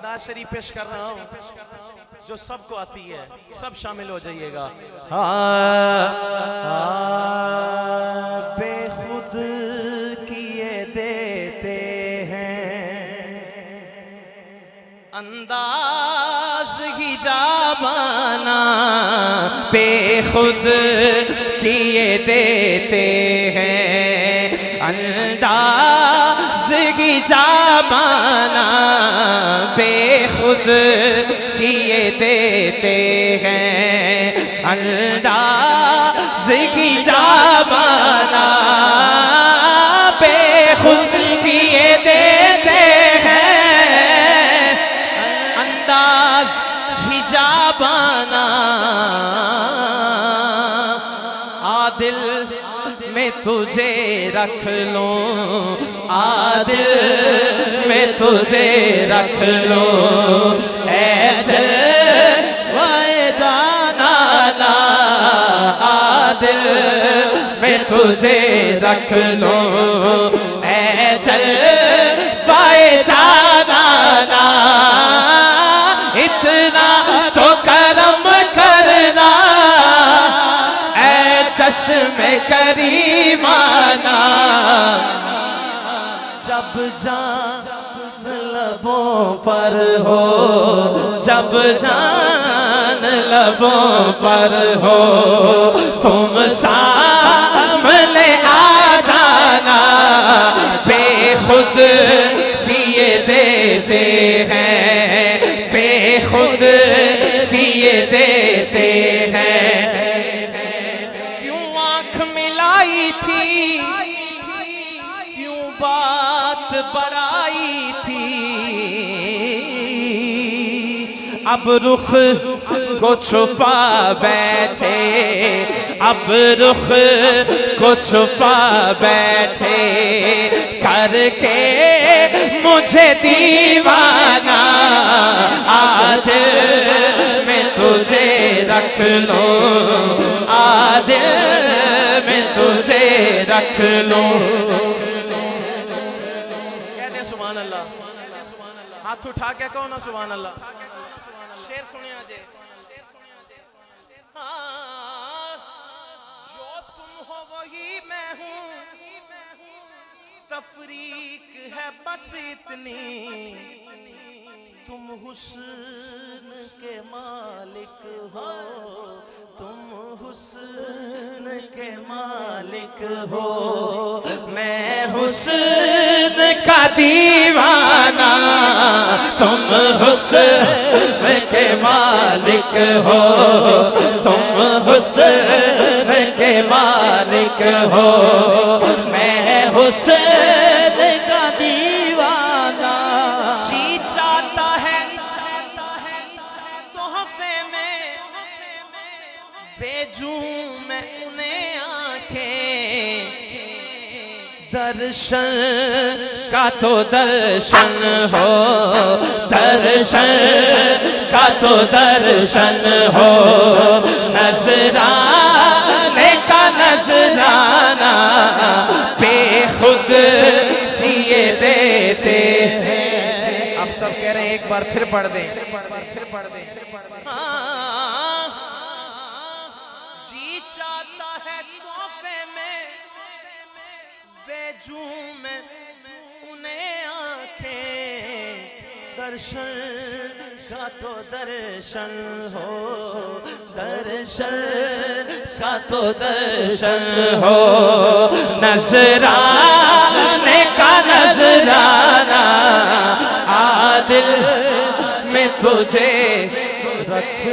نعت شریف پیش کر رہا ہوں جو سب کو آتی ہے، سب شامل ہو جائیے گا۔ بے خود کیے دیتے ہیں انداز ہی جامانا، بے خود کیے دیتے ہیں انداز ہی جامانا، بے خود کیے دیتے ہیں انداز ہی جامانا، بے خود کیے دیتے ہیں انداز ہی جامانا، عادل میں تجھے رکھ لوں، عادل میں تجھے رکھ لوں، اے جلوۂ جانانا، عادل میں تجھے رکھ لوں، اے جلوۂ جانانا، اتنا تو کرم کرنا اے چشم کریمانہ، جب جان لبوں پر ہو، جب جان لبوں پر ہو، تم سامنے آ جانا، بے خود کیے دیتے ہیں، بے خود کیے دیتے ہیں، کیوں آنکھ ملائی تھی، کیوں بات بڑھائی تھی، اب رخ کو چھپا بیٹھے، اب رخ کو چھپا بیٹھے، کر کے مجھے دیوانہ، عادل میں تجھے رکھ لوں، عادل میں تجھے رکھ لوں۔ کہتے سبحان اللہ، ہاتھ اٹھا کے کہو نا سبحان اللہ، شیر سنیں آجے، جو تم ہو وہی میں ہوں، تفریق ہے بس اتنی، تم حسن کے مالک ہو، تم حسن کے مالک ہو، میں حسن کا دیوانہ، تم حسن کے مالک ہو، تم حسن کے مالک ہو، میں حسن کا دیوانہ، جی چاہتا ہے تحفے میں بھیجوں میں انہیں آنکھیں، درشن کا تو درشن ہو، درشن کا تو درشن ہو، نذرانے کا نذرانہ، بے خود کیے دیتے ہیں۔ آپ سب کہہ رہے ہیں ایک بار پھر پڑھ دیں، جی چاہتا ہے تحفے میں بھیجوں میں انہیں آنکھیں، درشن کا تو درشن ہو، درشن کا تو درشن ہو، نذرانے کا نذرانہ، عادل میں تجھے رکھ